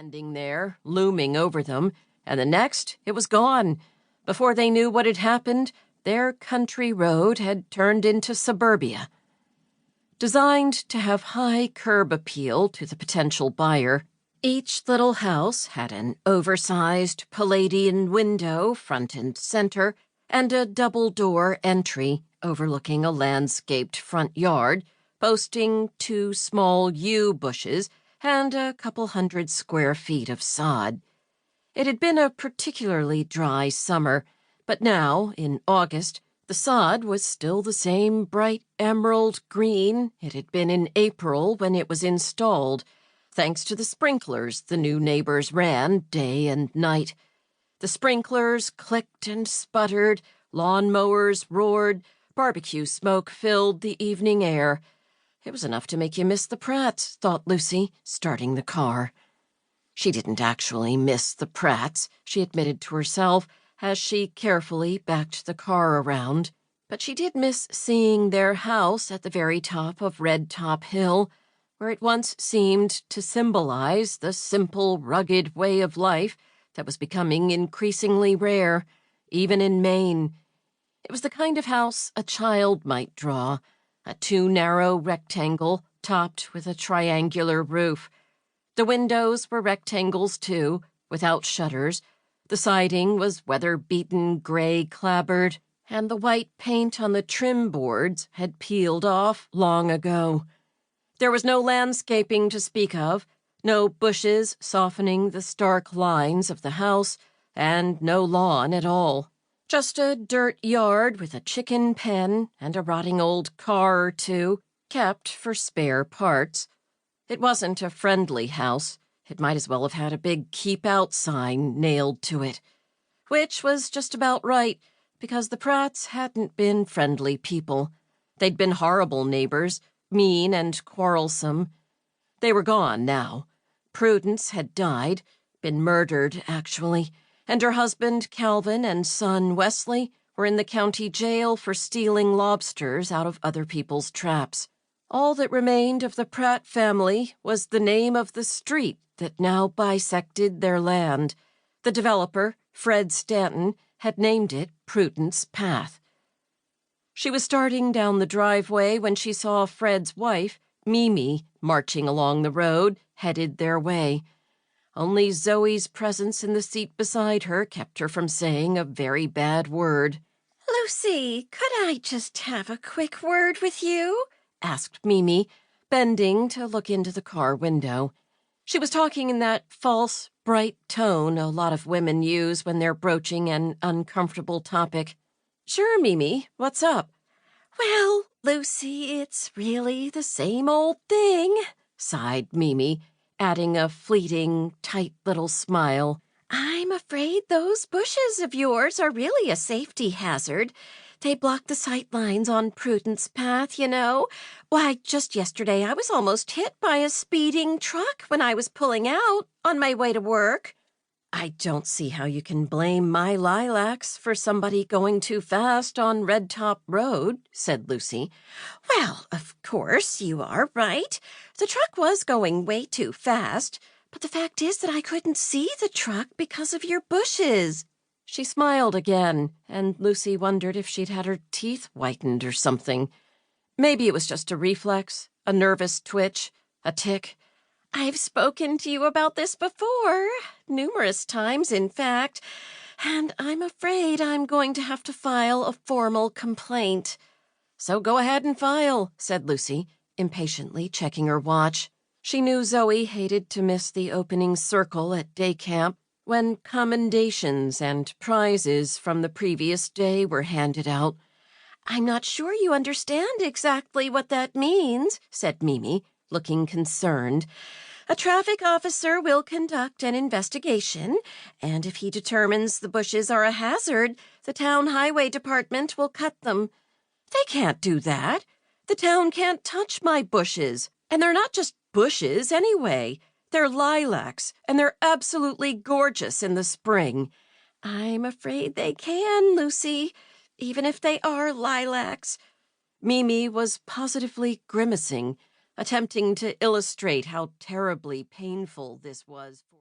standing there, looming over them, and the next it was gone. Before they knew what had happened, their country road had turned into suburbia. Designed to have high curb appeal to the potential buyer, each little house had an oversized Palladian window front and center and a double-door entry overlooking a landscaped front yard, boasting 2 small yew bushes and a couple 100 square feet of sod. It had been a particularly dry summer, but now, in August, the sod was still the same bright emerald green it had been in April when it was installed, thanks to the sprinklers the new neighbors ran day and night. The sprinklers clicked and sputtered, lawnmowers roared, barbecue smoke filled the evening air. It was enough to make you miss the Pratts, thought Lucy, starting the car. She didn't actually miss the Pratts, she admitted to herself, as she carefully backed the car around. But she did miss seeing their house at the very top of Red Top Hill, where it once seemed to symbolize the simple, rugged way of life that was becoming increasingly rare, even in Maine. It was the kind of house a child might draw, a too-narrow rectangle topped with a triangular roof. The windows were rectangles, too, without shutters. The siding was weather-beaten gray clapboard, and the white paint on the trim boards had peeled off long ago. There was no landscaping to speak of, no bushes softening the stark lines of the house, and no lawn at all. Just a dirt yard with a chicken pen and a rotting old car or two, kept for spare parts. It wasn't a friendly house. It might as well have had a big keep-out sign nailed to it. Which was just about right, because the Pratts hadn't been friendly people. They'd been horrible neighbors, mean and quarrelsome. They were gone now. Prudence had died, been murdered, actually, and her husband, Calvin, and son, Wesley, were in the county jail for stealing lobsters out of other people's traps. All that remained of the Pratt family was the name of the street that now bisected their land. The developer, Fred Stanton, had named it Prudence Path. She was starting down the driveway when she saw Fred's wife, Mimi, marching along the road, headed their way. Only Zoe's presence in the seat beside her kept her from saying a very bad word. "Lucy, could I just have a quick word with you?" asked Mimi, bending to look into the car window. She was talking in that false, bright tone a lot of women use when they're broaching an uncomfortable topic. "Sure, Mimi, what's up?" "Well, Lucy, it's really the same old thing," sighed Mimi, adding a fleeting, tight little smile. "I'm afraid those bushes of yours are really a safety hazard. They block the sight lines on Prudence Path, you know. Why, just yesterday I was almost hit by a speeding truck when I was pulling out on my way to work." "I don't see how you can blame my lilacs for somebody going too fast on Red Top Road," said Lucy. "Well, of course, you are right. The truck was going way too fast, but the fact is that I couldn't see the truck because of your bushes." She smiled again, and Lucy wondered if she'd had her teeth whitened or something. Maybe it was just a reflex, a nervous twitch, a tic. "I've spoken to you about this before, numerous times, in fact, and I'm afraid I'm going to have to file a formal complaint." "So go ahead and file," said Lucy, impatiently checking her watch. She knew Zoe hated to miss the opening circle at day camp, when commendations and prizes from the previous day were handed out. "I'm not sure you understand exactly what that means," said Mimi, looking concerned. "A traffic officer will conduct an investigation, and if he determines the bushes are a hazard, the town highway department will cut them." "They can't do that. The town can't touch my bushes, and they're not just bushes anyway. They're lilacs, and they're absolutely gorgeous in the spring." "I'm afraid they can, Lucy, even if they are lilacs." Mimi was positively grimacing, attempting to illustrate how terribly painful this was for